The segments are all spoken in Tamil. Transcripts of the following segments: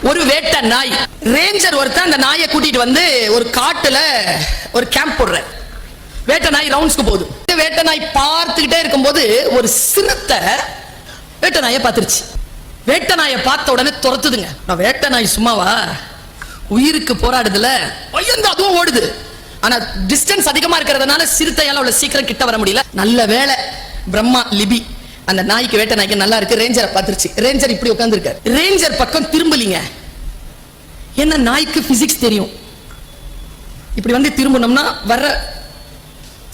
ஒரு வேட்டை நாய். ரேஞ்சர் ஒருத்தன் அந்த நாயை கூட்டிட்டு வந்து ஒரு காட்டுல ஒரு கேம்ப் போடுற. வேட்டை நாய் ரவுண்ட்ஸ்க்கு போகுது. வேட்டை நாய் பார்த்துக்கிட்டே இருக்கும்போது ஒரு சிறுத்தை வேட்டை நாயை பார்த்துருச்சு. வேட்டை நாயை பார்த்த உடனே துரத்துதுங்க. நான் வேட்டை நாய் சும்மாவா, உயிருக்கு போராடுதுல, பயந்து அதுவும் ஓடுது. ஆனா டிஸ்டன்ஸ் அதிகமா இருக்கிறதுனால சிறுத்தையால அவ்வளவு சீக்கிரம் கிட்ட வர முடியல. நல்ல வேளை பிரம்மா லிபி அந்த நாய்க்கு, வேட்டை நாய்க்கு நல்லா இருக்கு, ரேஞ்சரை பார்த்துருச்சு. ரேஞ்சர் இப்படி உட்கார்ந்து இருக்காரு. ரேஞ்சர் பக்கம் திரும்பலீங்க. என்ன, நாய்க்கு பிசிக்ஸ் தெரியும். இப்படி வந்து திரும்பணும்னா வர்ற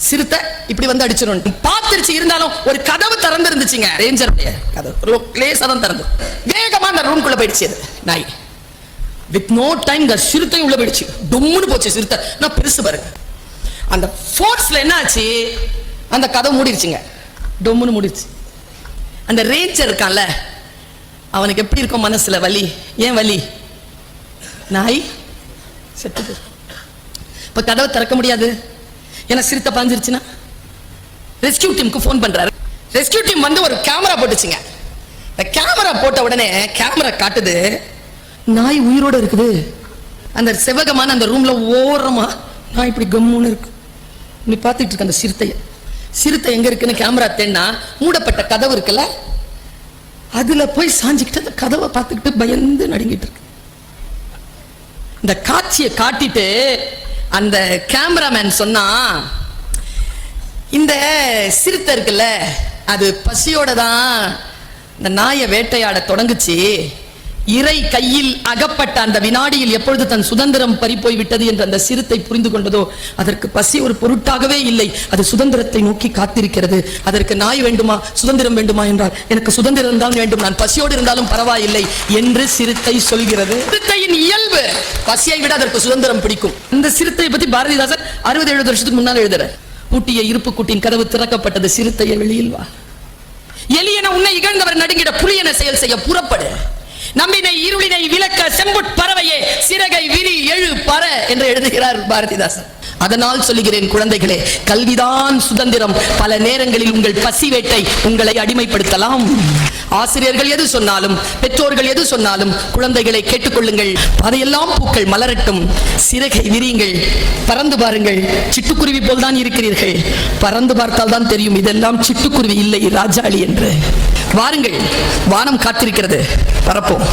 சிறுத்தை இப்படி வந்து அடிச்சிடும் பார்த்துருச்சு. இருந்தாலும் ஒரு கதவு திறந்து இருந்துச்சுங்க. ரேஞ்சர் கதவு லேசா தான் திறந்து வேகமா அந்த ரூம்குள்ள போயிடுச்சு நாய். வித் நோ டைம் இந்த சிறுத்தை உள்ள போயிடுச்சு. டொம்முன்னு போச்சு சிறுத்தை. நான் பெருசு பாருங்க. அந்த ஃபோர்ஸ்ல என்ன ஆச்சு, அந்த கதவு மூடிடுச்சுங்க. டொம்முன்னு மூடிடுச்சு. அந்த ரேஞ்சர் இருக்கான்ல, அவனுக்கு எப்படி இருக்கும் மனசுல வலி. ஏன் வலி? நாய் செத்து. இப்ப கதவை திறக்க முடியாது. ஏன்னா சிறுத்தை பாஞ்சிருச்சுன்னா. ரெஸ்கியூ டீமுக்கு போன் பண்றாரு. ரெஸ்கியூ டீம் வந்து ஒரு கேமரா போட்டுச்சுங்க. இந்த கேமரா போட்ட உடனே கேமரா காட்டுது நாய் உயிரோட இருக்குது. அந்த செவகமான அந்த ரூம்ல ஓரமா நாய் இப்படி கம்முன்னு இருக்கு. நீ பார்த்துட்டு இருக்க அந்த சிறுத்தைய. சிறுத்தை எங்க இருக்குன்னு கேமரா தேடினா மூடப்பட்ட கதவு இருக்குல்ல, அதுல போய் சாஞ்சிக்கிட்டு அந்த கதவை பார்த்துக்கிட்டு பயந்து நடுங்கிட்டு இருக்கு. இந்த காட்சியை காட்டிட்டு அந்த கேமராமேன் சொன்னா, இந்த சிறுத்தை இருக்குல்ல, அது பசியோட தான் இந்த நாயை வேட்டையாட தொடங்குச்சு. இறை கையில் அகப்பட்ட அந்த வினாடியில் எப்பொழுது தன் சுதந்திரம் பறிப்போய் விட்டது என்று அந்த சிறுத்தை புரிந்து கொண்டதோ, அதற்கு பசி ஒரு பொருட்டாகவே இல்லை. அது சுதந்திரத்தை நோக்கி காத்திருக்கிறது. அதற்கு நாய் வேண்டுமா, சுதந்திரம் வேண்டுமா என்றால், எனக்கு சுதந்திரம் தான் வேண்டும், நான் பசியோடு இருந்தாலும் பரவாயில்லை என்று சிறுத்தை சொல்கிறது. சிறுத்தையின் இயல்பு பசியை விட அதற்கு சுதந்திரம் பிடிக்கும். இந்த சிறுத்தையை பத்தி பாரதிதாசன் 60-70 வருஷத்துக்கு முன்னால் எழுதுற. பூட்டிய இருப்பு கூட்டின் கதவு திறக்கப்பட்டது, சிறுத்தையை வெளியில் வா. எலியன உன்னை இகழ்ந்தவர் நடுங்கிட புலியன செயல் செய்ய புறப்படு. நம்மினை இருளினை விளக்க செம்புட் பறவையே சிறகை விரி எழு பற என்று எழுதுகிறார் பாரதிதாசன். அதனால் சொல்லுகிறேன் குழந்தைகளே, கல்விதான் சுதந்திரம். பல நேரங்களில் உங்கள் பசி வேட்டை உங்களை அடிமைப்படுத்தலாம். ஆசிரியர்கள் எது சொன்னாலும், பெற்றோர்கள் எது சொன்னாலும், குழந்தைகளை கேட்டுக்கொள்ளுங்கள். அதையெல்லாம் பூக்கள் மலரட்டும், சிறகை விரியுங்கள், பறந்து பாருங்கள். சிட்டுக்குருவி போல் தான் இருக்கிறீர்கள். பறந்து பார்த்தால் தான் தெரியும் இதெல்லாம் சிட்டுக்குருவி இல்லை, ராஜாளி என்று. வாருங்கள், வானம் காத்திருக்கிறது, பறப்போம்.